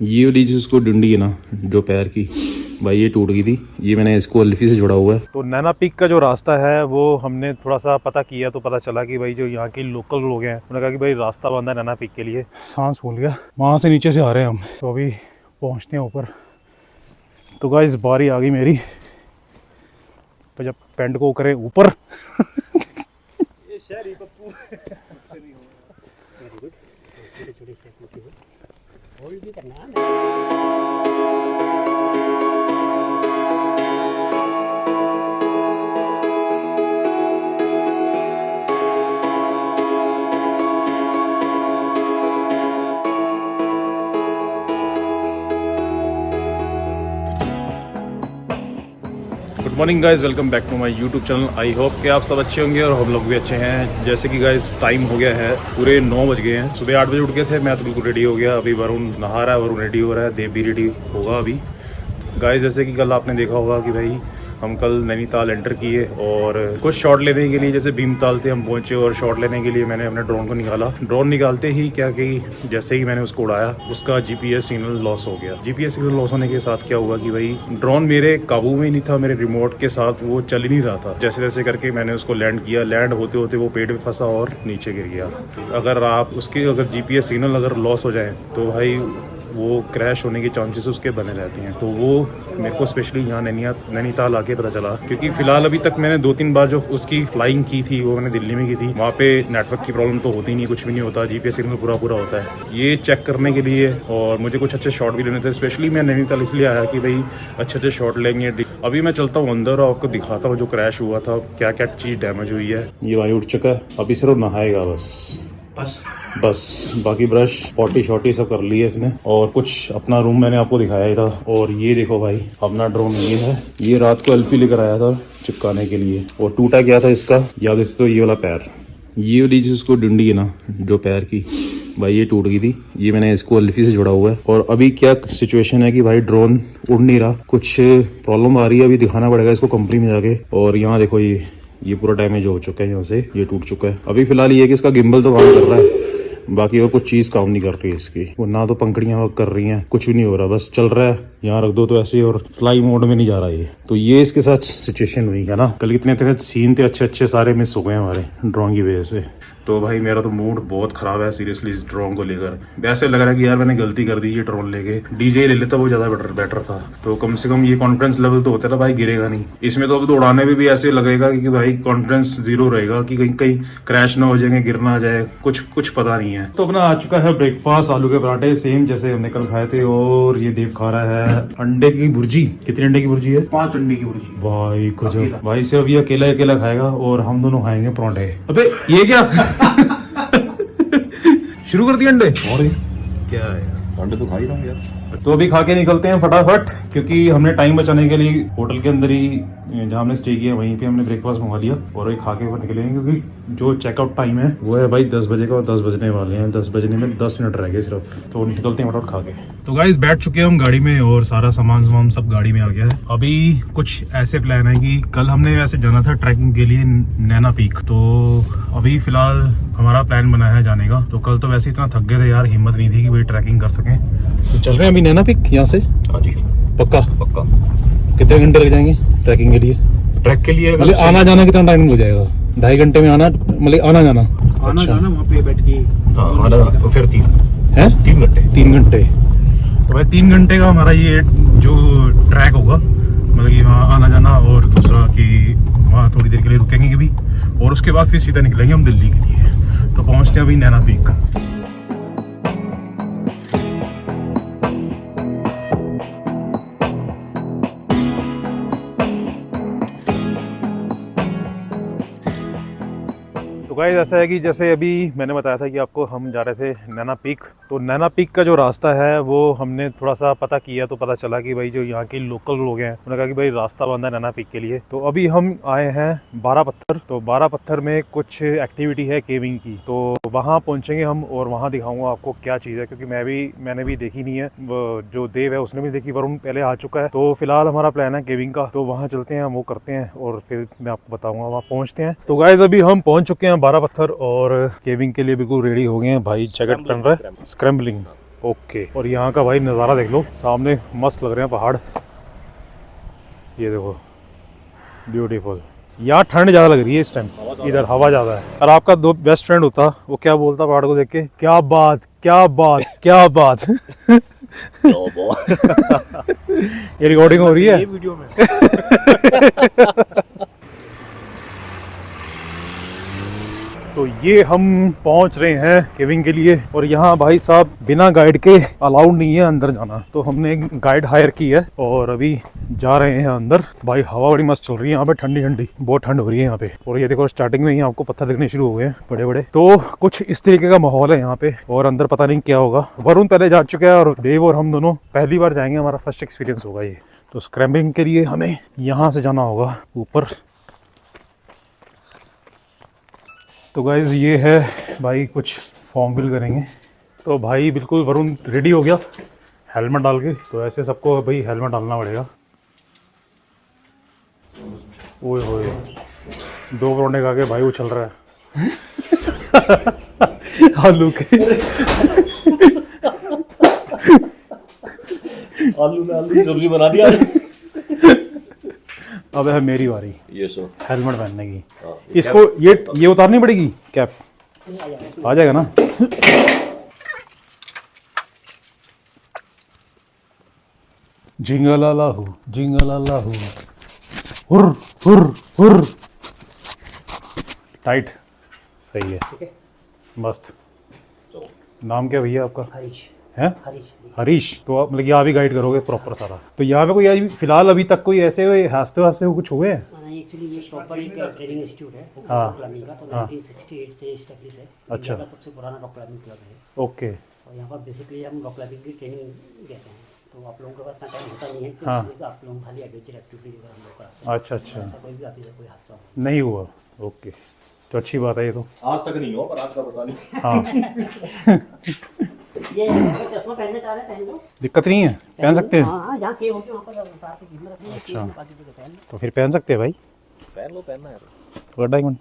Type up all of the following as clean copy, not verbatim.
ये वाली चीज़ उसको डंडी है ना जो पैर की, भाई ये टूट गई थी। ये मैंने इसको अल्फी से जुड़ा हुआ है। तो नैना पीक का जो रास्ता है वो हमने थोड़ा सा पता किया तो पता चला कि भाई जो यहाँ के लोकल लोग हैं उन्होंने कहा कि भाई रास्ता बंद है नैना पीक के लिए। सांस फूल गया, वहाँ से नीचे से आ रहे हैं हम, तो अभी पहुँचते हैं ऊपर। तो गाइस बारी आ गई मेरी, तो जब पेंट को करें ऊपर ये शहरी पप्पू होल्ड भी करना है। Good morning guys, welcome back to my YouTube channel. I hope कि आप सब अच्छे होंगे और हम लोग भी अच्छे हैं। जैसे कि गाइज टाइम हो गया है, पूरे 9 बज गए हैं। सुबह 8 बजे उठ गए थे, मैं तो बिल्कुल रेडी हो गया। अभी वरुण नहा रहा है, वरुण रेडी हो रहा है, देव भी रेडी होगा अभी। गाइज जैसे कि कल आपने देखा होगा कि भाई हम कल नैनीताल एंटर किए और कुछ शॉट लेने के लिए, जैसे भीमताल थे हम पहुंचे और शॉट लेने के लिए मैंने अपने ड्रोन को निकाला। ड्रोन निकालते ही क्या कि जैसे ही मैंने उसको उड़ाया उसका जीपीएस सिग्नल लॉस हो गया। जीपीएस सिग्नल लॉस होने के साथ क्या हुआ कि भाई ड्रोन मेरे काबू में नहीं था, मेरे रिमोट के साथ वो चल ही नहीं रहा था। जैसे जैसे करके मैंने उसको लैंड किया, लैंड होते होते वो पेड़ में फंसा और नीचे गिर गया। अगर आप उसके अगर जीपीएस सिग्नल अगर लॉस हो जाए तो भाई वो क्रैश होने के चांसेस उसके बने रहते हैं। तो वो मेरे को स्पेशली यहाँ नैनीताल आके पता चला, क्योंकि फिलहाल अभी तक मैंने 2-3 बार जो उसकी फ्लाइंग की थी वो मैंने दिल्ली में की थी। वहाँ पे नेटवर्क की प्रॉब्लम तो होती नहीं, कुछ भी नहीं होता, जीपीएस सिग्नल पूरा होता है। ये चेक करने के लिए और मुझे कुछ अच्छे शॉट भी लेने थे। स्पेशली मैं नैनीताल इसलिए आया कि भाई अच्छे शॉट लेंगे। अभी मैं चलता हूँ अंदर और आपको दिखाता हूँ जो क्रैश हुआ था, क्या क्या चीज़ डैमेज हुई है। ये भाई उठ चुका है, अभी सिर्फ नहाएगा बस बाकी ब्रश पॉटी शॉटी सब कर ली है इसने। और कुछ अपना रूम मैंने आपको दिखाया ही था। और ये देखो भाई अपना ड्रोन ये है, ये रात को एल्फी लेकर आया था चिपकाने के लिए। और टूटा क्या था इसका याद है तो ये वाला पैर, ये वाली चीज उसको डंडी है ना जो पैर की, भाई ये टूट गई थी। ये मैंने इसको अल्फी से जुड़ा हुआ है। और अभी क्या सिचुएशन है कि भाई ड्रोन उड़ नहीं रहा, कुछ प्रॉब्लम आ रही है। अभी दिखाना पड़ेगा इसको कंपनी में जाके। और यहाँ देखो ये पूरा डैमेज हो चुका है, यहाँ से ये टूट चुका है। अभी फिलहाल ये है कि इसका गिम्बल तो काम कर रहा है, बाकी और कुछ चीज काम नहीं कर रही है इसकी। वो ना तो पंखड़ियां वर्क कर रही हैं, कुछ भी नहीं हो रहा, बस चल रहा है। यहाँ रख दो तो ऐसे, और फ्लाई मोड में नहीं जा रहा ये। तो ये इसके साथ सिचुएशन हुई है ना। कल कितने सीन थे अच्छे सारे मिस हो गए हमारे ड्रोन की वजह से। तो भाई मेरा तो मूड बहुत खराब है सीरियसली इस ड्रोन को लेकर। वैसे लग रहा है कि यार मैंने गलती कर दी ये ड्रोन लेके, डीजे ले लेता वो ज्यादा बेटर था। तो कम से कम ये कॉन्फिडेंस लेवल तो होता था भाई, गिरेगा नहीं। इसमें तो अब तो उड़ाने में भी ऐसे लगेगा कि भाई कॉन्फिडेंस 0 रहेगा कि कहीं क्रैश ना हो जाएंगे, गिर ना जाए, कुछ पता नहीं है। तो अपना आ चुका है ब्रेकफास्ट, आलू के पराठे सेम जैसे हमने कल खाए थे। और ये देव खा रहा है अंडे की भुर्जी। कितने अंडे की भुर्जी है? 5 अंडे की भुर्जी। भाई कुछ भाई सिर्फ ये अकेला खाएगा और हम दोनों खाएंगे पराठे। अबे ये क्या शुरू कर दिए अंडे? और क्या है यार, अंडे तो खा ही रहा हूँ यार। तो अभी खा के निकलते हैं फटाफट, क्योंकि हमने टाइम बचाने के लिए होटल के अंदर ही जहाँ हमने स्टे किया वहीं पे हमने ब्रेकफास्ट मंगा लिया और वही खा के निकलेंगे। क्योंकि जो चेकआउट टाइम है वो है भाई 10 बजे का, और 10 बजने वाले हैं। 10 बजने में 10 मिनट रह गए सिर्फ, तो निकलते हैं फटाफट खा के। तो गाइस बैठ चुके हैं हम गाड़ी में और सारा सामान सब गाड़ी में आ गया है। अभी कुछ ऐसे प्लान है कि कल हमने वैसे जाना था ट्रैकिंग के लिए नैना पीक, तो अभी फिलहाल हमारा प्लान बना है जाने का। तो कल तो वैसे इतना थक गए थे यार, हिम्मत नहीं थी कि भाई ट्रैकिंग कर सकें। तो चल रहे हैं अभी नैना पीक यहाँ से। हाँ जी पक्का पक्का। कितने घंटे लग जाएंगे ट्रैकिंग के लिए? ट्रैक के लिए मतलब आना जाना कितना टाइम हो जाएगा? 2.5 घंटे में आना, मतलब आना जाना जाना वहाँ पे बैठ के फिर 3 घंटे 3 घंटे। तो भाई 3 घंटे का हमारा ये जो ट्रैक होगा, मतलब कि वहाँ आना जाना। और दूसरा कि वहाँ थोड़ी देर के लिए रुकेंगे भी, और उसके बाद फिर सीधा निकलेंगे हम दिल्ली के लिए। तो पहुँचते हैं अभी नैना पीक। तो गाइस ऐसा है कि जैसे अभी मैंने बताया था कि आपको हम जा रहे थे नैना पीक। तो नैना पीक का जो रास्ता है वो हमने थोड़ा सा पता किया तो पता चला कि भाई जो यहाँ के लोकल लोग हैं उन्होंने कहा कि भाई रास्ता बंद है नैना पीक के लिए। तो अभी हम आए हैं 12 पत्थर। तो 12 पत्थर में कुछ एक्टिविटी है केविंग की, तो वहाँ पहुँचेंगे हम और वहाँ दिखाऊंगा आपको क्या चीज़ है, क्योंकि मैंने भी देखी नहीं है। जो देव है उसने भी देखी, वरुण पहले आ चुका है। तो फिलहाल हमारा प्लान है केविंग का, तो वहाँ चलते हैं, वो करते हैं और फिर मैं आपको बताऊंगा। वहाँ पहुँचते हैं। तो गाइस अभी हम पहुँच चुके हैं 12 पत्थर और केविंग के लिए बिल्कुल रेडी हो गए हैं। भाई जैकेट पहन रहा है, स्क्रैम्बलिंग ओके। और यहाँ का भाई नज़ारा देख लो, सामने मस्त लग रहे हैं पहाड़, ये देखो ब्यूटीफुल। यहाँ ठंड ज़्यादा लग रही है इस टाइम, इधर हवा ज़्यादा है। और आपका दो बेस्ट फ्रेंड होता, वो क्या बोलता पहाड़ को देख के, क्या बात क्या बात क्या बात। ये रिकॉर्डिंग हो रही है ये वीडियो में। तो ये हम पहुंच रहे हैं केविंग के लिए। और यहाँ भाई साहब बिना गाइड के अलाउड नहीं है अंदर जाना, तो हमने एक गाइड हायर की है और अभी जा रहे हैं अंदर। भाई हवा बड़ी मस्त चल रही है यहाँ पे, ठंडी ठंडी, बहुत ठंड हो रही है यहाँ पे। और ये देखो स्टार्टिंग में ही आपको पत्थर दिखने शुरू हो गए हैं बड़े बड़े, तो कुछ इस तरीके का माहौल है यहाँ पे। और अंदर पता नहीं क्या होगा। वरुण पहले जा चुका है और देव और हम दोनों पहली बार जाएंगे, हमारा फर्स्ट एक्सपीरियंस होगा ये। तो स्क्रैम्बलिंग के लिए हमें यहाँ से जाना होगा ऊपर। तो गाइज़ ये है भाई, कुछ फॉर्म फिल करेंगे। तो भाई बिल्कुल वरुण रेडी हो गया हेलमेट डाल के, तो ऐसे सबको भाई हेलमेट डालना पड़ेगा। ओए होए 2 करोड़ का के भाई वो चल रहा है। आलू के आलू ने आलू की सब्जी बना दिया। अब है मेरी बारी ये सो हेलमेट पहनने की। इसको ये उतारनी पड़ेगी कैप, आ जाएगा ना। जिंगलालाहू जिंगलालाहू, हुर हुर हुर, टाइट, सही है, मस्त। नाम क्या भैया आपका? हरीश। है हरीश। तो आप मतलब आप ही गाइड करोगे प्रॉपर सारा? तो यहाँ पे कोई अभी फिलहाल अभी तक कोई ऐसे हंसते हंसते कुछ हुए हैं? एक्चुअली ये प्रॉपर एक ट्रेनिंग इंस्टीट्यूट है हाँ। क्लाइंबिंग का, तो 1968 से एस्टेब्लिश है। अच्छा। इंडिया का सबसे पुराना रॉक क्लाइंबिंग क्लब है। ओके। और यहाँ पर बेसिकली हम रॉक क्लाइंबिंग की ट्रेनिंग देते हैं। तो आप लोगों के पास इतना टाइम होता नहीं है कि हाँ। इसलिए आप लोग खाली एडवेंचर एक्टिविटी वगैरह हम लोग कराते हैं। अच्छा अच्छा, ऐसा कोई भी आपके साथ कोई हादसा हो। नहीं हुआ। ओके, तो अच्छी बात है ये तो। आज तक नहीं हो, पर आज का पता नहीं। हाँ ये अगर चश्मा पहनने चाह रहे हैं पहन लो, दिक्कत नहीं है, पहन सकते हैं। हाँ हाँ, जहाँ केव होती है वहाँ पर उतार के घूमना रखना है, अच्छा। केव में बाकी जगह पहन लो। तो फिर पहन सकते हैं भाई, पहन लो, पहनना है। डायमंड।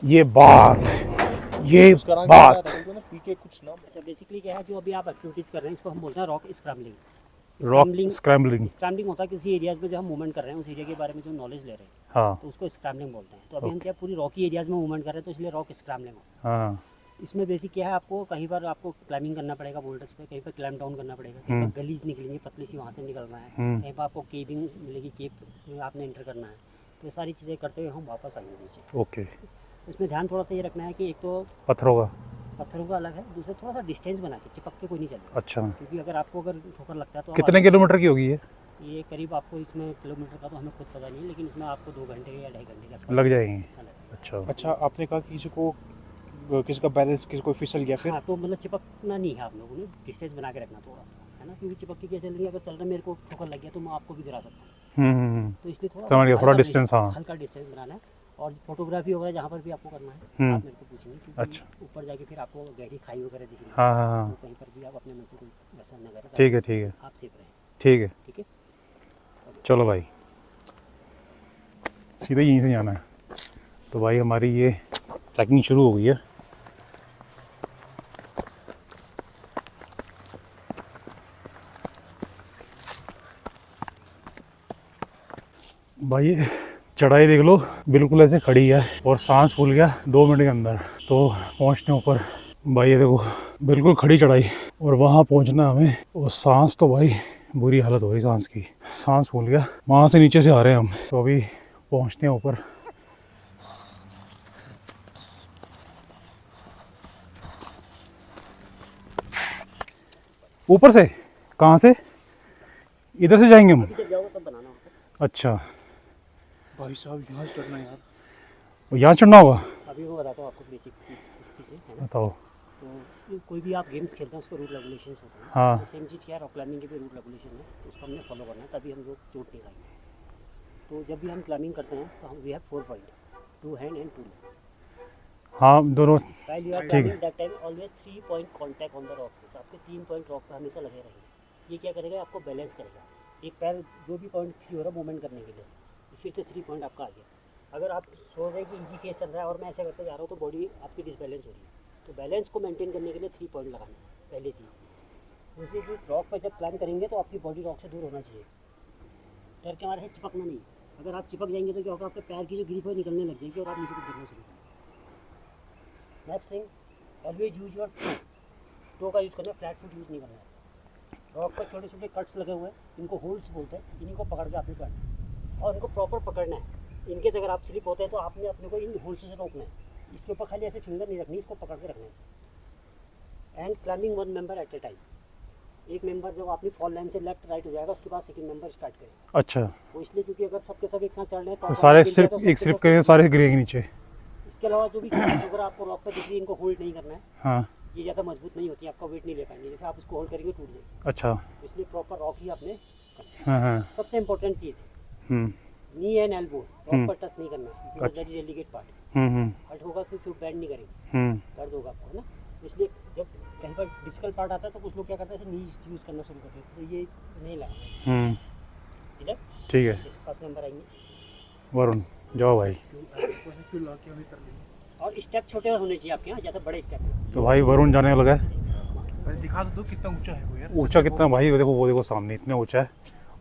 ये बात पीके कुछ नाम। अच्छा, बेसिकली क्या है, जो अभी आप एक्टिविटीज कर रहे हैं इसको हम बोलते हैं rock scrambling. Rock scrambling. Scrambling होता है किसी एरियाज में जो हम मूवमेंट कर रहे हैं, उस एरिया के बारे में जो नॉलेज ले रहे हैं, हाँ तो उसको स्क्रैम्बलिंग बोलते हैं। तो अभी हम क्या पूरी रॉकी एरियाज में मूवमेंट कर रहे हैं, तो इसलिए रॉक स्क्रैम्बलिंग होता है। हाँ इसमें बेसिक क्या है, आपको कहीं पर आपको क्लाइंबिंग करना पड़ेगा बोल्डर्स पे, कहीं पर क्लाइंब डाउन करना पड़ेगा, कहीं पर गलीज निकलेंगी पतली सी, वहाँ से निकलना है, कहीं पर आपको केविंग मिलेगी, केव में आपने एंटर करना है। तो ये सारी चीज़ें करते हुए हम वापस आएंगे नीचे। ओके। इसमें ध्यान थोड़ा सा ये रखना है कि एक तो पत्थरों का। पत्थरों का अलग है, दूसरा थोड़ा सा डिस्टेंस बना के, चिपक के कोई नहीं चलेगा। अच्छा, क्योंकि अगर आपको अगर ठोकर लगता है तो कितने किलोमीटर की होगी ये करीब आपको इसमें किलोमीटर का तो हमें खुद पता नहीं, लेकिन इसमें आपको 2 घंटे या 2.5 घंटे का लग जाएंगे? लगेगा। अच्छा अच्छा, आपने कहा किसी को, किसका बैलेंस, किसी को फिसल गया फिर? हाँ, तो मतलब चिपकना नहीं है, आप लोगों ने डिस्टेंस बना के रखना थोड़ा सा, है ना। क्योंकि चिपक के क्या चलेंगे, अगर चल रहा मेरे को ठोकर लग गया तो मैं आपको भी गिरा सकता हूँ। तो इसलिए थोड़ा समझ गया, थोड़ा हल्का डिस्टेंस। हाँ हल्का डिस्टेंस बनाना है। और फोटोग्राफी वगैरह जहाँ पर भी आपको करना है आप मेरे को पूछेंगे, क्योंकि अच्छा। ऊपर जाके फिर आपको गहरी खाई वगैरह दिख रही है, हाँ हाँ हाँ, तो कहीं पर भी आप अपने मन से कोई वैसा न करें, ठीक है ठीक है आप सेफ रहें। ठीक है। ठीक है, चलो भाई, सीधे यहीं से जाना है। तो भाई हमारी ये ट्रैकिंग शुरू हो गई है। भाई ये चढ़ाई देख लो, बिल्कुल ऐसे खड़ी है और सांस फूल गया 2 मिनट के अंदर। तो पहुंचते हैं ऊपर। भाई ये देखो बिल्कुल खड़ी चढ़ाई, और वहाँ पहुंचना हमें, और सांस तो भाई बुरी हालत हो रही सांस की, सांस फूल गया। वहाँ से नीचे से आ रहे हैं हम, तो अभी पहुंचते हैं ऊपर। ऊपर से कहाँ से? इधर से जाएंगे हम? जब जाओगे तब बनाना होगा। अच्छा, भाई साहब यहाँ से चढ़ना यार। यहाँ चढ़ना होगा? अभी वो बताता हूँ आपको बेसिक चीज़ें, है ना। बताओ। तो कोई भी आप गेम्स खेलते हैं उसको रूल रेगुलेशंस होते हैं। हाँ। तो सेम चीज़ क्या है, रॉक क्लाइंबिंग के भी रूल रेगुलेशन है, तो उसको हमने फॉलो करना है, तभी हम लोग चोट नहीं खाएंगे। तो जब भी हम क्लाइंबिंग करते हैं तो हम we have 4 point, 2 hand and 2 leg. हाँ दोनों। व्हाइल यू आर ठीक है। Climbing that time always 3 point contact on the rock. आपके 3 पॉइंट रॉक पर हमेशा लगे रहेंगे। ये क्या करेगा, आपको बैलेंस करेगा। एक पैर जो भी पॉइंट फ्री हो रहा है मूवमेंट करने के लिए, फिर से 3 पॉइंट आपका आ गया। अगर आप सोच रहे हैं कि इजी केस चल रहा है और मैं ऐसे करते जा रहा हूँ तो बॉडी आपकी डिसबैलेंस हो रही है, तो बैलेंस को मेंटेन करने के लिए 3 पॉइंट लगाना है पहली चीज़। दूसरी चीज़, रॉक पर जब क्लाइंब करेंगे तो आपकी बॉडी रॉक से दूर होना चाहिए। डर के मारे चिपकना नहीं। अगर आप चिपक जाएंगे तो क्या होगा, आपके पैर की जो ग्रिप है निकलने लग जाएगी और आप नीचे को गिरना शुरू करेंगे। Next thing, always use your toe का यूज़ करना है, फ्लैट फुट यूज़ नहीं करना है। रॉक पर छोटे छोटे कट्स लगे हुए हैं, इनको होल्ड्स बोलते हैं, इन्हीं को पकड़ के आपने चढ़ना है और इनको प्रॉपर पकड़ना है। इनके अगर आप स्लिप होते हैं तो आपने अपने को इन होल्ड्स से रोकना है। इसके ऊपर खाली ऐसे फिंगर नहीं रखनी, इसको पकड़ के रखना है। And climbing 1 member eight A time. एक मेंबर जब अपनी फॉल लाइन से लेफ्ट राइट हो जाएगा, उसके बाद सेकंड मेंबर स्टार्ट करें। अच्छा, वो इसलिए क्योंकि अगर सबके सब एक साथ चढ़ रहे हैं तो सारे सिर्फ एक सिर्फ के सारे गिरेंगे नीचे। इसके अलावा जो भी अगर आपको रॉक पर दिख रही है, इनको होल्ड नहीं करना है। हाँ, ये ज़्यादा मजबूत नहीं होती, आपका वेट नहीं ले पाएंगे। जैसे आप उसको होल्ड करेंगे टूट जाएगी। अच्छा, इसलिए प्रॉपर रॉक ही आपने। हाँ हाँ, सबसे important cheese, knee and elbow rock पर टच नहीं करना है। Very delicate part. हर्ट होगा तो फिर बैंड नहीं करेंगे, दर्द होगा आपको, है ना। इसलिए जब कहीं पर डिफिकल्ट पार्ट आता है तो कुछ लोग क्या करते हैं, नी यूज़ करना शुरू करते हैं, तो ये नहीं लगाना। ठीक है, ठीक है। फर्स्ट नंबर आएंगे वरुण, जाओ भाई। और स्टेप छोटे होने चाहिए आपके यहाँ, ज़्यादा बड़े स्टेप। तो भाई वरुण जाने लगा है। दिखा दो कितना ऊंचा है वो यार। ऊंचा कितना भाई, देखो वो देखो सामने इतना ऊंचा है।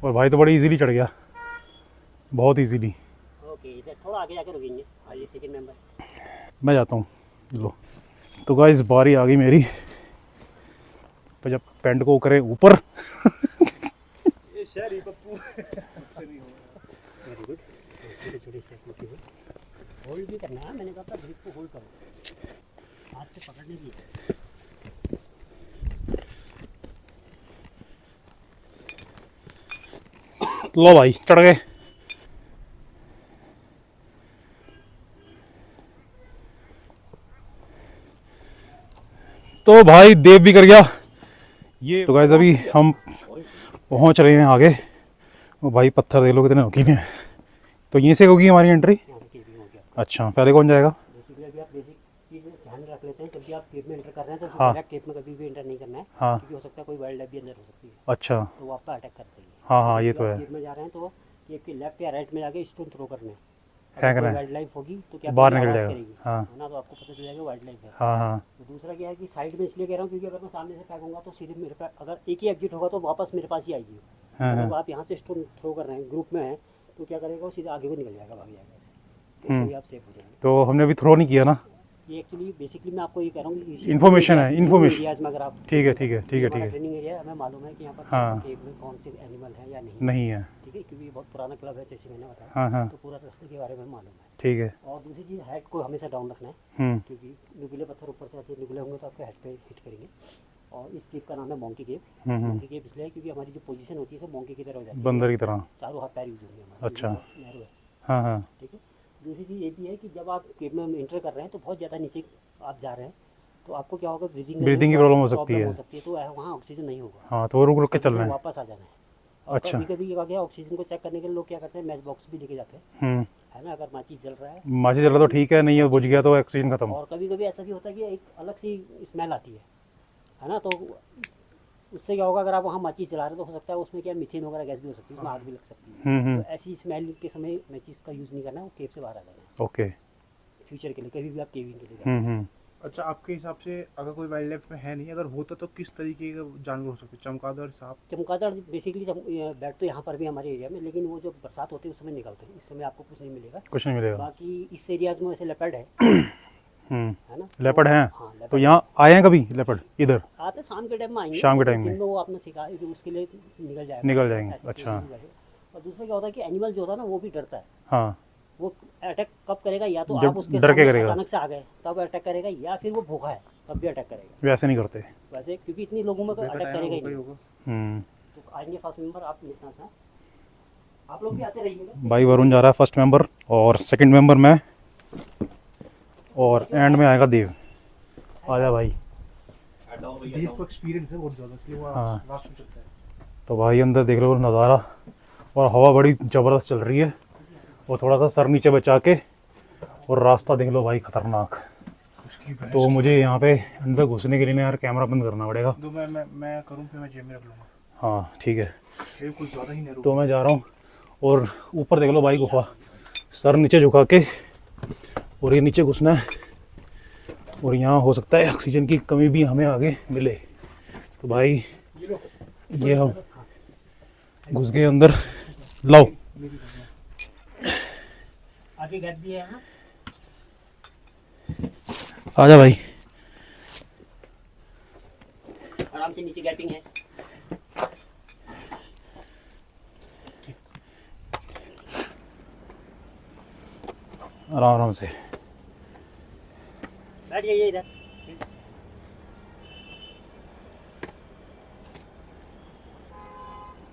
और भाई तो बड़ी इजीली चढ़ गया, बहुत इजीली। ओके, इधर थोड़ा आगे जाकर रुकेंगे। आइए सेकंड नंबर। मैं जाता हूँ। लो तो गाइस, बारी आ गई मेरी। तो जब पैंट को करें ऊपर। ये शहरी पप्पू वेरी गुड। छोटे छोटे स्टेप होते हैं, होल्ड भी करना है। मैंने कहा था ग्रिप को होल्ड करो, हाथ से पकड़ने की। लो भाई, चढ़ गए। तो भाई देव भी कर गया ये। तो गाइस अभी हम पहुंच रहे हैं आगे। वो भाई पत्थर देख लो कितने नोकीन हैं। तो यहीं से होगी हमारी एंट्री। यहाँ से केबिंग हो गया। अच्छा, पहले कौन जाएगा? बेसिकली अभी आप बेसिक चीज़ ध्यान में रख लेते हैं। जब भी आप केप में एंटर कर रहे हैं तो हाँ। डायरेक्ट केप में कभी भी एंटर नहीं करना है। हाँ। क्योंकि हो सकता है कोई वाइल्ड लाइफ भी अंदर हो सकती है, अच्छा, तो वो आप पर अटैक करते हैं। हाँ हाँ, ये तो है। केप में जा रहे हैं तो केप के लेफ्ट या राइट में जाके स्टोन थ्रो करने हैं। फेंकना है। वाइल्ड लाइफ होगी तो क्या बाहर निकल आवाज़ जाएगा। करेगी, हाँ। है ना, तो आपको पता चल जाएगा वाइल्ड लाइफ है। हाँ हाँ, तो दूसरा क्या है कि साइड में इसलिए कह रहा हूँ क्योंकि अगर मैं सामने से फेंकूंगा तो सीधे मेरे पास, अगर एक ही एग्जिट होगा तो वापस मेरे पास ही आएगी। हाँ, अगर हाँ। आप यहाँ से स्टोन थ्रो कर रहे हैं, ग्रुप में है, तो क्या करेगा, वो सीधे आगे को निकल जाएगा, भाग जाएगा ऐसे। तो इससे आप सेफ हो जाएंगे। तो हमने अभी थ्रो नहीं किया ना। ये एक्चुअली बेसिकली मैं आपको ये कह रहा हूँ कि Information है, information। एरियाज में अगर आप ठीक है ठीक है ठीक है ठीक है। ट्रेनिंग एरिया, हमें मालूम है कि यहाँ पर हाँ। केव में कौन से एनिमल है या नहीं, नहीं है। ठीक है, क्योंकि ये बहुत पुराना क्लब है जैसे मैंने बताया। हाँ हाँ, तो पूरा रास्ते के बारे में मालूम है। ठीक है। और दूसरी चीज़, हेड को हमेशा डाउन रखना है, क्योंकि नुकीले पत्थर ऊपर से ऐसे निकले होंगे तो आपके हेड पे हिट करेंगे। और इस केव का नाम है मोंकी केव। मोंकी केव इसलिए है क्योंकि हमारी जो पोजीशन होती है सब मोंकी की तरह हो जाती है, बंदर की तरह। चारों हाथ पैर यूज होंगे हमारे। अच्छा। नैरो है, हाँ हाँ, ठीक है। दूसरी चीज़ ये भी है कि जब आप केव में एंटर कर रहे हैं तो बहुत ज़्यादा नीचे आप जा रहे हैं, तो आपको क्या होगा, ब्रीदिंग की प्रॉब्लम हो सकती है। तो वहाँ ऑक्सीजन नहीं होगा। हाँ, तो वो रुक रुक के चल रहे हैं। वापस आ जाना है। और अच्छा। कभी कभी क्या गया, ऑक्सीजन को चेक करने के लिए लोग क्या करते हैं, मैच बॉक्स भी लेके जाते हैं, है ना। अगर माचिस जल रहा है, माची चल रहा तो ठीक है, नहीं है बुझ गया तो ऑक्सीजन खत्म। और कभी कभी ऐसा भी होता है कि एक अलग सी स्मेल आती है ना। तो उससे क्या होगा, अगर आप वहाँ माचिस जला रहे हो तो हो सकता है उसमें क्या मीथेन वगैरह गैस भी हो सकती है, उसमें आग भी लग सकती है। तो ऐसी स्मेल के समय माचिस का यूज़ नहीं करना है, वो केव से बाहर आ जाना है ओके। फ्यूचर के लिए, कभी भी आप केविंग के लिए जाए। अच्छा, आपके हिसाब से अगर कोई वाइल्ड लाइफ में है नहीं, अगर होता तो किस तरीके का जानवर हो सकते? चमगादड़, सांप? चमगादड़ बेसिकली बैठ तो यहाँ पर भी हमारे एरिया में, लेकिन वो जब बरसात होती है उस समय निकलते हैं। इस समय आपको कुछ नहीं मिलेगा, कुछ नहीं मिलेगा। बाकी इस एरियाज में वैसे लेपर्ड है, है ना। लेपर्ड हैं। हाँ, तो यहाँ आए हैं कभी लेपर्ड इधर? आते शाम के टाइम में आएंगे। शाम के टाइम में। दिन में वो आपने सिखाया कि उसके लिए निकल जाएगा, निकल जाएंगे, ऐसी अच्छा। चीज़ है। और दूसरा क्या होता है कि एनिमल जो होता है ना, वो भी डरता है। हाँ, वो अटैक कब करेगा, या तो जब आप उसके डर के सामने करेगा। अचानक से आ गए तब अटैक करेगा, या फिर वो भूखा है तब भी अटैक करेगा। वैसे नहीं करते। वैसे क्योंकि इतनी लोगों में अटैक करेगा ही नहीं। हम्म। तो आएंगे फर्स्ट मेंबर, आप मेरे साथ हैं, आप लोग भी आते रहिएगा। भाई वरुण जा रहा है फर्स्ट मेंबर, और सेकंड मेंबर मैं, और एंड में आएगा देव। आजा भाई। देव को एक्सपीरियंस है बहुत ज़्यादा, इसलिए वो हाँ। लास्ट में चलता है। तो भाई अंदर देख लो नज़ारा, और हवा बड़ी ज़बरदस्त चल रही है, और थोड़ा सा सर नीचे बचा के, और रास्ता देख लो भाई खतरनाक। तो मुझे यहाँ पे अंदर घुसने के लिए ना यार कैमरा बंद करना पड़ेगा। तो मैं करूँ, फिर मैं जेब में रख लूँगा। हाँ ठीक है। ये कुछ ज़्यादा ही नहीं। तो मैं जा रहा हूँ, और ऊपर देख लो भाई गुफा, सर नीचे झुका के, और ये नीचे घुसना है। और यहाँ हो सकता है ऑक्सीजन की कमी भी हमें आगे मिले। तो भाई ये हम घुस गए अंदर। लाओ आगे गैप भी है ना। आजा भाई। आराम से नीचे गैपिंग है। आराम आराम से बैठ जाइए इधर।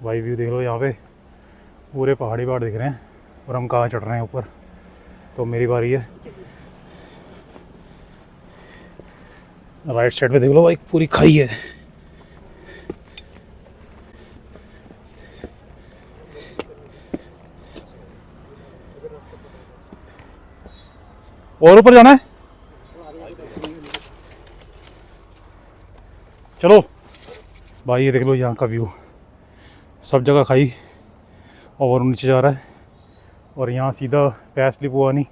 भाई व्यू देख लो, यहाँ पे पूरे पहाड़ी दिख रहे हैं और हम कहाँ चढ़ रहे हैं ऊपर। तो मेरी बारी है। राइट साइड पे देख लो भाई, पूरी खाई है। और ऊपर जाना है, चलो भाई। ये देख लो यहाँ का व्यू, सब जगह खाई और नीचे जा रहा है और यहाँ सीधा पैर स्लिप हुआ नहीं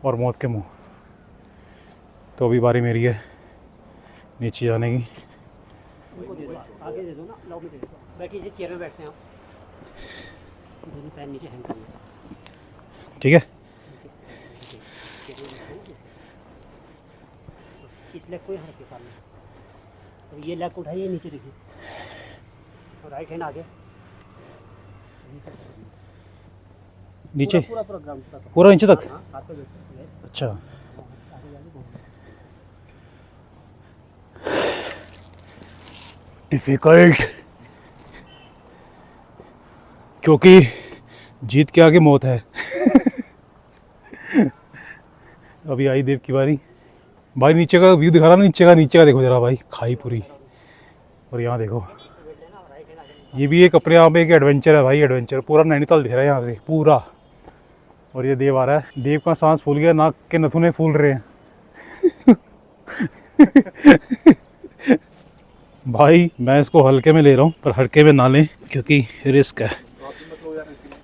और मौत के मुंह। तो अभी बारी मेरी है नीचे जाने की। आगे दे दो ना, लाओ में दे दो। बैठिए, चेयर में बैठते हैं आप। दोनों पैर नीचे हैंग करना। ठीक है। इस लेग को यहाँ रखिए सामने और ये लेग को उठाइए, नीचे रखिए और राइट हैंड आगे। नीचे पूरा ग्राउंड पूरा नीचे तक। हाँ, हाथ पे बैठिए। अच्छा, डिफिकल्ट, क्योंकि जीत के आगे मौत है। अभी आई देव की बारी। भाई नीचे का व्यू दिखा रहा ना, नीचे का देखो जरा भाई, खाई पूरी। और यहाँ देखो, ये भी एक अपने आप में एक एडवेंचर है भाई, एडवेंचर। पूरा नैनीताल दिख रहा है यहाँ से पूरा। और ये देव आ रहा है। देव का सांस फूल गया, नाक के नथुने फूल रहे हैं। भाई मैं इसको हल्के में ले रहा हूँ, पर हल्के में ना लें क्योंकि रिस्क है।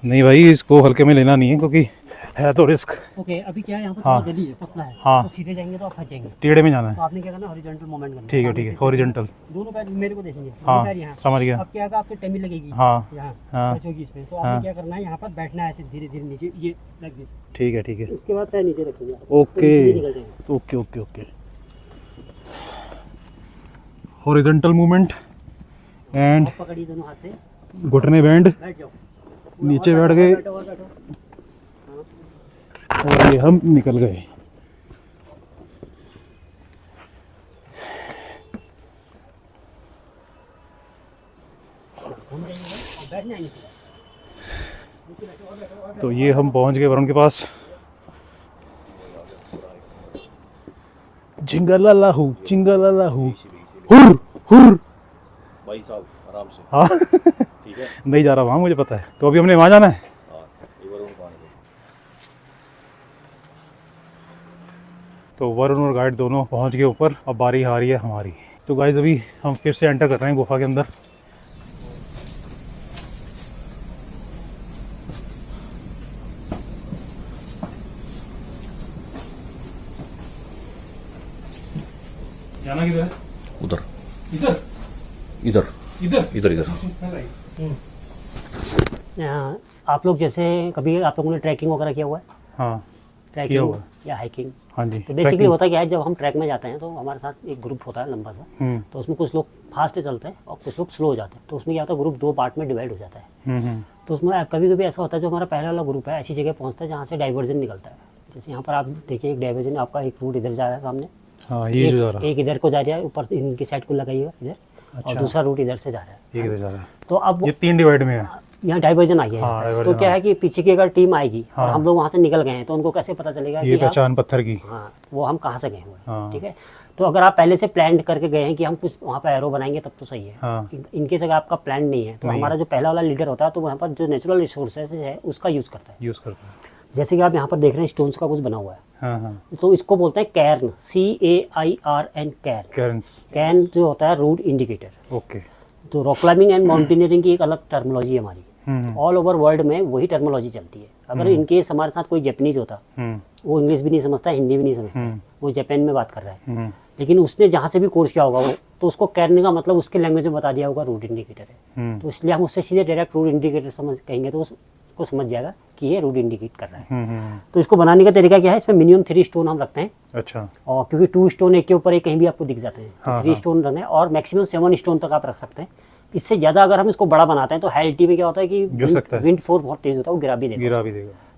नहीं भाई, इसको हल्के में लेना नहीं है क्योंकि है तो रिस्क। ओके, अभी क्या है, यहाँ पर हाँ। थोड़ा गली है, पतला है। हाँ। तो सीधे जाएंगे तो आप फंस जाएंगे। टेढ़े में जाना तो है। आपने क्या करना, हॉरिजॉन्टल मूवमेंट करना। ठीक है ठीक है, हॉरिजॉन्टल। दोनों पैर मेरे को देखेंगे। हाँ, पैर यहाँ। समझ गया। अब क्या होगा, आपके टमी लगेगी हाँ यहाँ, हाँ टच होगी इसमें। तो हाँ। आपने क्या करना है, यहाँ पर बैठना है ऐसे धीरे धीरे नीचे, ये लाइक दिस। ठीक है ठीक है। उसके बाद पैर नीचे रखेंगे। ओके निकल जाएंगे। Okay okay okay. Horizontal movement and आप पकड़िए दोनों हाथ से, घुटने बैंड, बैठ जाओ। नीचे बैठ गए बैठो और बैठो। और ये हम निकल गए। बैठना है नीचे। तो ये हम पहुंच गए वरुण के पास। जिंगलालाहू जिंगलालाहू, हुर हुर। भाई साहब आराम से। हाँ ठीक है। नहीं जा रहा वहाँ, मुझे पता है। तो अभी हमने वहाँ जाना है। तो वरुण और गाइड दोनों पहुंच गए ऊपर। अब बारी आ रही है हमारी। तो गाइस अभी हम फिर से एंटर कर रहे हैं गुफा के अंदर। जाना किधर है? उधर इधर इधर इधर इधर इधर। यहाँ आप लोग जैसे कभी आप लोगों ने ट्रैकिंग वगैरह किया हुआ है? हाँ किया ट्रैकिंग हुआ है। या हाइकिंग? हाँ जी। तो बेसिकली होता क्या है, जब हम ट्रैक में जाते हैं तो हमारे साथ एक ग्रुप होता है लंबा सा। तो उसमें कुछ लोग फास्ट चलते हैं और कुछ लोग स्लो हो जाते हैं। तो उसमें क्या होता है, ग्रुप दो पार्ट में डिवाइड हो जाता है। तो उसमें कभी कभी ऐसा होता है, जो हमारा पहला वाला ग्रुप है ऐसी जगह पहुंचता है जहाँ से डाइवर्जन निकलता है। जैसे यहाँ पर आप देखिए, एक डाइवर्जन, आपका एक रूट इधर जा रहा है सामने, हाँ ये जो जा रहा है, एक इधर को जा रहा है, ऊपर इनकी साइड को लगाइएगा इधर, और दूसरा रूट इधर से जा रहा है। ये किधर जा रहा है? तो अब ये 3 डिवाइड में है। यहाँ डाइवर्जन आ गया हाँ, है। तो diversion क्या है कि पीछे की अगर टीम आएगी और हाँ। हम लोग वहाँ से निकल गए हैं, तो उनको कैसे पता चलेगा ये कि आप- पहचान पत्थर की। हाँ, वो हम कहाँ से गए हुए हैं। हाँ। ठीक है। तो अगर आप पहले से प्लान करके गए हैं कि हम कुछ वहाँ पर एरो बनाएंगे, तब तो सही है। हाँ। इनके जगह आपका प्लान नहीं है, तो नहीं हमारा जो पहला वाला लीडर होता है, तो वहाँ पर जो नेचुरल रिसोर्सेज है उसका यूज़ करता है। यूज़ करता है। जैसे कि आप यहाँ पर देख रहे हैं, स्टोन्स का कुछ बना हुआ है। हाँ हाँ। तो इसको बोलते हैं cairn, CAIRN, cairn. Cairns. Cairn जो होता है रूट इंडिकेटर। ओके। तो रॉक क्लाइंबिंग एंड माउंटेनियरिंग की एक अलग टर्मिनोलॉजी है हमारी। ऑल ओवर वर्ल्ड में वही टर्मोलॉजी चलती है। अगर इनकेस हमारे साथ कोई जापानीज होता, वो इंग्लिश भी नहीं समझता, हिंदी भी नहीं समझता, वो जापान में बात कर रहा है, लेकिन उसने जहाँ से भी कोर्स किया होगा वो, तो उसको कहने का मतलब उसके लैंग्वेज में बता दिया होगा रूट इंडिकेटर है, तो इसलिए हम उससे सीधे डायरेक्ट रूट इंडिकेटर समझ कहेंगे तो उसको समझ जाएगा कि ये रूट इंडिकेट कर रहा है। तो इसको बनाने का तरीका क्या है, इसमें मिनिमम 3 स्टोन हम रखते हैं। अच्छा। और क्योंकि 2 स्टोन एक के ऊपर एक कहीं भी आपको दिख जाते हैं, तो 3 स्टोन रखना है, और मैक्सिमम 7 स्टोन तक आप रख सकते हैं। इससे ज़्यादा अगर हम इसको बड़ा बनाते हैं तो हाई एल्टी में क्या होता है कि विंड फोर्स बहुत तेज होता है, वो गिरा भी देगा।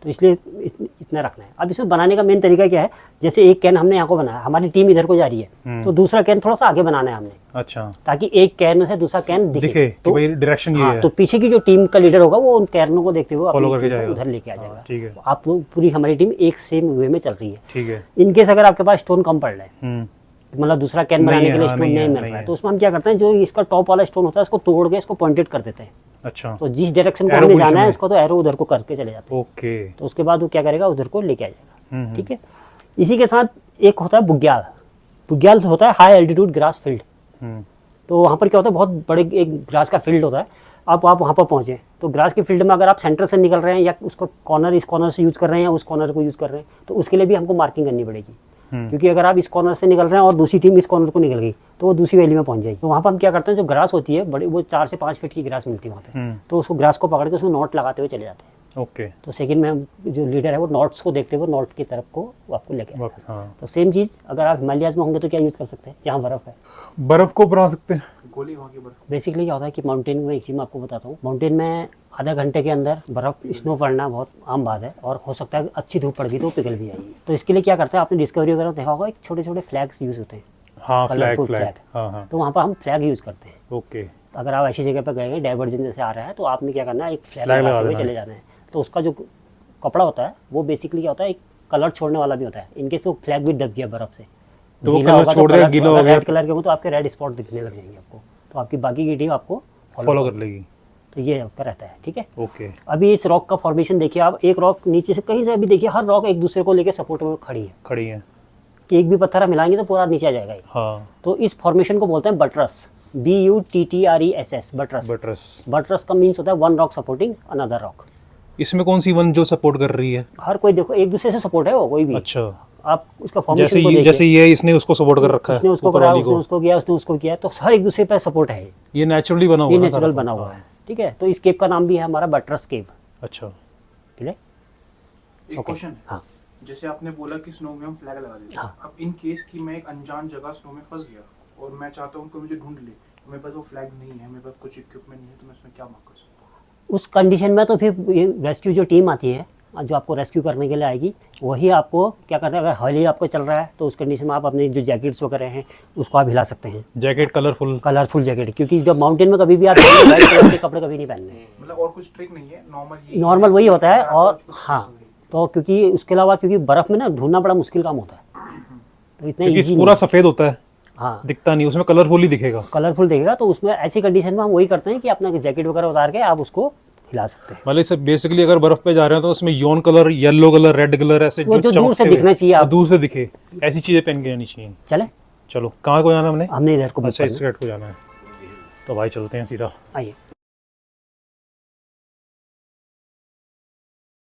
तो इसलिए इतना रखना है। अब इसमें बनाने का मेन तरीका क्या है, जैसे एक कैन हमने यहाँ को बनाया, हमारी टीम इधर को जा रही है, तो दूसरा कैन थोड़ा सा आगे बनाना है हमने। अच्छा। ताकि एक कैन से दूसरा कैन दिखे तो डायरेक्शन ये है। तो पीछे की जो टीम का लीडर होगा वो उन कैनों को देखते हुए उधर लेके आ जाएगा। ठीक है। आप पूरी हमारी टीम एक सेम वे में चल रही है। ठीक है। इनकेस अगर आपके पास स्टोन कम पड़ रहा है, मतलब दूसरा कैन बनाने के लिए स्टोन नहीं मिल रहा है, तो उसमें हम क्या करते हैं, जो इसका टॉप वाला स्टोन होता है उसको तोड़ के इसको पॉइंटेड कर देते हैं। अच्छा। तो जिस डायरेक्शन को हमने जाना है उसको तो एरो उधर को करके चले जाते हैं। ओके। तो उसके बाद वो क्या करेगा, उधर को लेके आ जाएगा। ठीक है। इसी के साथ एक होता है बुग्याल। बुग्याल होता है हाई एल्टीट्यूड ग्रास फील्ड। तो वहाँ पर क्या होता है, बहुत बड़े एक ग्रास का फील्ड होता है। आप वहाँ पर पहुँचे तो ग्रास के फील्ड में अगर आप सेंटर से निकल रहे हैं या उसको कॉर्नर इस कॉर्नर से यूज़ कर रहे हैं या उस कॉर्नर को यूज़ कर रहे हैं, तो उसके लिए भी हमको मार्किंग करनी पड़ेगी। क्योंकि अगर आप इस कॉर्नर से निकल रहे हैं और दूसरी टीम इस कॉर्नर को निकल गई तो वो दूसरी वैली में पहुंच जाएगी। तो वहाँ पर हम क्या करते हैं, जो ग्रास होती है बड़ी, वो 4 से 5 फीट की ग्रास मिलती है वहाँ पे, तो उसको ग्रास को पकड़ के उसमें नॉट लगाते हुए चले जाते हैं। ओके। तो सेकंड में हम जो लीडर है वो नॉट्स को देखते हुए नॉट की तरफ को आपको लेके आएगा। तो सेम चीज़ अगर आप हिमालयाज में होंगे तो क्या यूज़ कर सकते हैं, जहाँ बर्फ़ है, बर्फ़ को बना सकते हैं। गोली वहाँ की बर्फ। बेसिकली क्या होता है कि माउंटेन में एक चीज़ मैं आपको बताता हूँ, माउंटेन में आधा घंटे के अंदर बर्फ स्नो पड़ना बहुत आम बात है, और हो सकता है अच्छी धूप पड़ गई तो पिघल भी जाएगी। तो इसके लिए क्या करते हैं, आपने डिस्कवरी वगैरह देखा होगा, एक छोटे छोटे फ्लैग्स यूज़ होते हैं। हाँ, फ्लैग। हाँ। तो वहाँ पर हम फ्लैग यूज़ करते हैं। ओके। अगर आप ऐसी जगह पर गए हैं, डाइवर्जन जैसे आ रहा है, तो आपने क्या करना है, एक फ्लैग लगाते हुए चले जाना है। तो उसका जो कपड़ा होता है वो बेसिकली क्या होता है, एक कलर छोड़ने वाला भी होता है। इनकेस वो फ्लैग भी दब गया बर्फ से तो वो कलर छोड़ देगा, गीला हो गया, रेड कलर के हो तो आपके रेड स्पॉट दिखने लग जाएंगे आपको, तो आपकी बाकी की टीम आपको फॉलो कर लेगी। तो ये आपका रहता है। ठीक है। ओके। अभी इस रॉक का फॉर्मेशन देखिए आप, एक रॉक नीचे से कहीं से अभी देखिए, हर रॉक एक दूसरे को लेके सपोर्ट में खड़ी है कि एक भी पत्थर हम मिलाएंगे तो पूरा नीचे आ जाएगा। हाँ। तो इस फॉर्मेशन को बोलते हैं बटरस, BUTTRESS, बटरस। बटरस का मीन्स होता है one rock supporting another rock. इसमें कौन सी वन जो सपोर्ट कर रही है? हर कोई देखो एक दूसरे से सपोर्ट है वो, कोई भी। अच्छा। आप उसका फॉर्मेशन को देखिए, जैसे ये इसने उसको सपोर्ट कर रखा है, उसने उसको करा, उसने उसको किया, उसने उसको किया, तो हर एक दूसरे पे सपोर्ट है। ये नेचुरली बना हुआ है, ये नेचुरल बना हुआ है। ठीक है। तो इस केव का नाम भी है हमारा बटरस केव। अच्छा। ठीक है। एक क्वेश्चन है। हाँ। जैसे आपने बोला कि स्नो में हम फ्लैग लगा देते हैं। अब इन केस कि मैं एक अनजान जगह स्नो में फंस गया और मैं चाहता हूँ कि मुझे ढूंढ ले, मेरे पास वो फ्लैग नहीं है, मेरे पास कुछ इक्विपमेंट नहीं है, तो मैं इसमें क्या मार्क कर सकता हूँ? उस कंडीशन में तो फिर रेस्क्यू जो टीम आती है, जो आपको रेस्क्यू करने के लिए आएगी, वही आपको क्या करता है, अगर हॉली आपको चल रहा है तो उस कंडीशन में आप अपने जो जैकेट्स वगैरह हैं उसको आप हिला सकते हैं। जैकेट कलरफुल जैकेट, क्योंकि जब माउंटेन में कभी भी आप वाइट कलर के कपड़े कभी नहीं पहनने हैं। मतलब और कुछ ट्रिक नहीं है, नॉर्मल वही होता है। और हाँ, तो क्योंकि उसके अलावा क्योंकि बर्फ़ में ना ढूंढना बड़ा मुश्किल काम होता है, तो इतना ईजी पूरा सफ़ेद होता है। हाँ, दिखता नहीं, उसमें कलरफुल ही दिखेगा। कलरफुल दिखेगा। तो उसमें ऐसी कंडीशन में हम वही करते हैं कि अपना जैकेट वगैरह उतार के आप उसको हिला सकते हैं। मतलब सब बेसिकली अगर बर्फ पे जा रहे हैं तो उसमें योन colour, yellow colour, red colour, ऐसे जो दूर से दिखना चाहिए, आप दूर से दिखे, ऐसी चीजें पहन के जानी चाहिए। चलो कहाँ को जाना हमने इधर को, अच्छा इस साइड को जाना है, तो भाई चलते हैं सीधा। आइए।